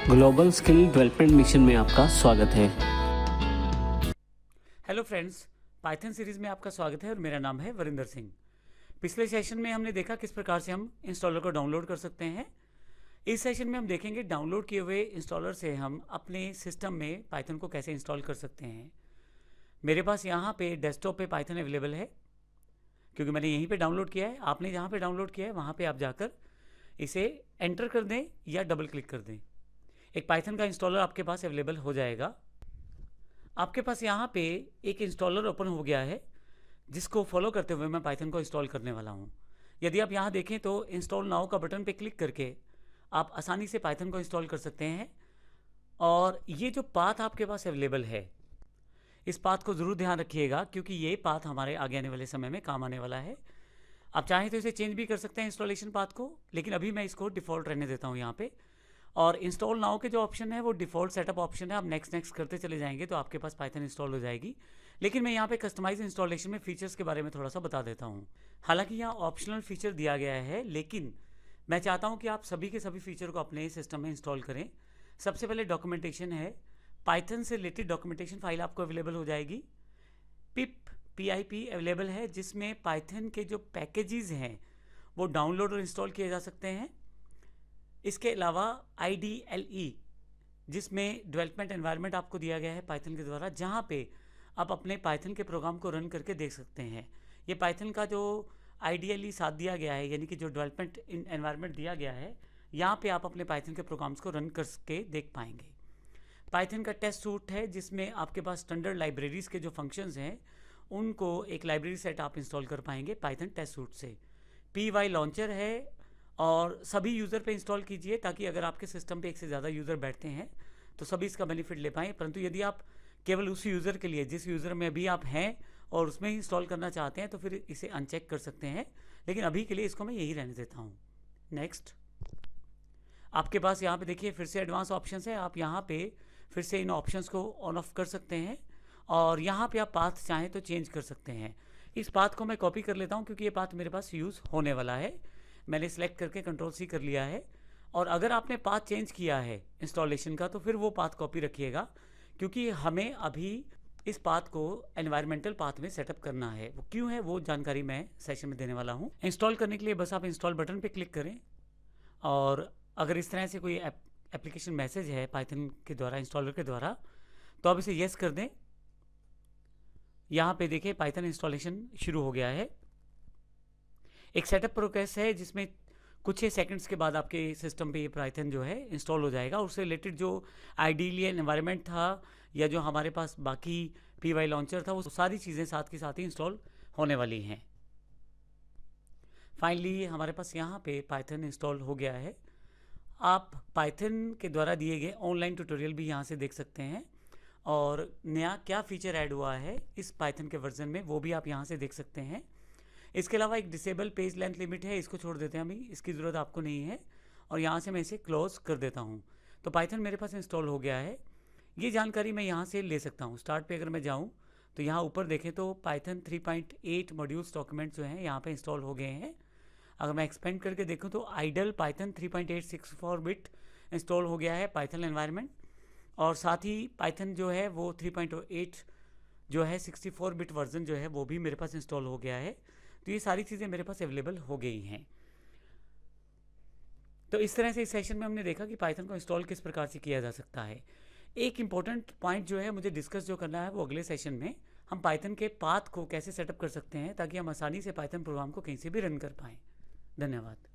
Global skill development mission में आपका स्वागत है। हेलो फ्रेंड्स, पाइथन सीरीज में आपका स्वागत है और मेरा नाम है वरिंदर सिंह। पिछले सेशन में हमने देखा किस प्रकार से हम इंस्टॉलर को डाउनलोड कर सकते हैं। इस सेशन में हम देखेंगे डाउनलोड किए हुए इंस्टॉलर से हम अपने सिस्टम में पाइथन को कैसे इंस्टॉल कर सकते हैं। मेरे पास यहाँ पे डेस्कटॉप पे पाइथन अवेलेबल है क्योंकि मैंने यहीं पे डाउनलोड किया है। आपने जहाँ पे डाउनलोड किया है वहाँ पे आप जाकर इसे एंटर कर दें या डबल क्लिक कर दें। एक पाइथन का इंस्टॉलर आपके पास अवेलेबल हो जाएगा। आपके पास यहाँ पे एक इंस्टॉलर ओपन हो गया है जिसको फॉलो करते हुए मैं पाइथन को इंस्टॉल करने वाला हूँ। यदि आप यहाँ देखें तो इंस्टॉल नाउ का बटन पे क्लिक करके आप आसानी से पाइथन को इंस्टॉल कर सकते हैं। और ये जो पाथ आपके पास अवेलेबल है, इस पाथ को ज़रूर ध्यान रखिएगा क्योंकि ये पाथ हमारे आगे आने वाले समय में काम आने वाला है। आप चाहें तो इसे चेंज भी कर सकते हैं इंस्टॉलेशन पाथ को, लेकिन अभी मैं इसको डिफ़ॉल्ट रहने देता हूँ यहाँ पे। और इंस्टॉल नाउ के जो ऑप्शन है वो डिफ़ॉल्ट सेटअप ऑप्शन है। आप नेक्स्ट करते चले जाएंगे तो आपके पास पाइथन इंस्टॉल हो जाएगी। लेकिन मैं यहाँ पे कस्टमाइज इंस्टॉलेशन में फीचर्स के बारे में थोड़ा सा बता देता हूँ। हालांकि यहाँ ऑप्शनल फीचर दिया गया है, लेकिन मैं चाहता हूँ कि आप सभी के सभी फीचर को अपने सिस्टम में इंस्टॉल करें। सबसे पहले डॉक्यूमेंटेशन है। पाइथन से रिलेटेड डॉक्यूमेंटेशन फाइल आपको अवेलेबल हो जाएगी। PIP अवेलेबल है जिसमें पाइथन के जो पैकेजेस हैं वो डाउनलोड और इंस्टॉल किए जा सकते हैं। इसके अलावा IDLE जिसमें डेवलपमेंट एनवायरनमेंट आपको दिया गया है पाइथन के द्वारा, जहाँ पे आप अपने पाइथन के प्रोग्राम को रन करके देख सकते हैं। ये पाइथन का जो IDLE साथ दिया गया है, यानी कि जो डेवलपमेंट एनवायरनमेंट दिया गया है, यहाँ पे आप अपने पाइथन के प्रोग्राम्स को रन करके देख पाएंगे। पाइथन का टेस्ट सूट है जिसमें आपके पास स्टैंडर्ड लाइब्रेरीज के जो फंक्शंस हैं उनको एक लाइब्रेरी सेट आप इंस्टॉल कर पाएंगे पाइथन टेस्ट सूट से। PY लॉन्चर है और सभी यूज़र पे इंस्टॉल कीजिए ताकि अगर आपके सिस्टम पे एक से ज़्यादा यूज़र बैठते हैं तो सभी इसका बेनिफिट ले पाएँ। परंतु यदि आप केवल उस यूज़र के लिए जिस यूज़र में अभी आप हैं और उसमें ही इंस्टॉल करना चाहते हैं तो फिर इसे अनचेक कर सकते हैं, लेकिन अभी के लिए इसको मैं यही रहने देता हूँ। नेक्स्ट, आपके पास यहाँ पे देखिए फिर से एडवांस ऑप्शंस है। आप यहाँ पे फिर से इन ऑप्शंस को ऑन ऑफ कर सकते हैं और यहाँ पे आप पाथ चाहें तो चेंज कर सकते हैं। इस पाथ को मैं कॉपी कर लेता हूँ क्योंकि ये पाथ मेरे पास यूज़ होने वाला है। मैंने सेलेक्ट करके Ctrl+C कर लिया है। और अगर आपने पाथ चेंज किया है इंस्टॉलेशन का तो फिर वो पाथ कॉपी रखिएगा क्योंकि हमें अभी इस पाथ को एनवायरमेंटल पाथ में सेटअप करना है। वो क्यों है वो जानकारी मैं सेशन में देने वाला हूँ। इंस्टॉल करने के लिए बस आप इंस्टॉल बटन पे क्लिक करें और अगर इस तरह से कोई एप्लीकेशन मैसेज है पाइथन के द्वारा इंस्टॉलर के द्वारा तो आप इसे येस कर दें। यहाँ पे देखिए पाइथन इंस्टॉलेशन शुरू हो गया है। एक सेटअप प्रोसेस है जिसमें कुछ ही सेकंड्स के बाद आपके सिस्टम पे ये पाइथन जो है इंस्टॉल हो जाएगा। उससे रिलेटेड जो आइडियली एनवायरनमेंट था या जो हमारे पास बाकी PY लॉन्चर था वो सारी चीज़ें साथ के साथ ही इंस्टॉल होने वाली हैं। फाइनली हमारे पास यहाँ पे पाइथन इंस्टॉल हो गया है। आप पाइथन के द्वारा दिए गए ऑनलाइन ट्यूटोरियल भी यहाँ से देख सकते हैं और नया क्या फीचर ऐड हुआ है इस पाइथन के वर्जन में वो भी आप यहाँ से देख सकते हैं। इसके अलावा एक डिसेबल पेज लेंथ लिमिट है, इसको छोड़ देते हैं अभी, इसकी ज़रूरत आपको नहीं है। और यहाँ से मैं इसे क्लोज कर देता हूँ। तो पाइथन मेरे पास इंस्टॉल हो गया है। ये जानकारी मैं यहाँ से ले सकता हूँ। स्टार्ट पे अगर मैं जाऊँ तो यहाँ ऊपर देखें तो पाइथन 3.8 मॉड्यूल्स डॉक्यूमेंट्स जो हैं यहाँ पे इंस्टॉल हो गए हैं। अगर मैं एक्सपेंड करके देखूँ तो आइडल पाइथन 3.864 बिट इंस्टॉल हो गया है पाइथन एनवायरनमेंट। और साथ ही पाइथन जो है वो 3.8 जो है 64 बिट वर्जन जो है वो भी मेरे पास इंस्टॉल हो गया है। तो ये सारी चीज़ें मेरे पास अवेलेबल हो गई हैं। तो इस तरह से इस सेशन में हमने देखा कि पाइथन को इंस्टॉल किस प्रकार से किया जा सकता है। एक इंपॉर्टेंट पॉइंट जो है मुझे डिस्कस जो करना है वो अगले सेशन में हम पाइथन के पाथ को कैसे सेटअप कर सकते हैं ताकि हम आसानी से पाइथन प्रोग्राम को कहीं से भी रन कर पाएँ। धन्यवाद।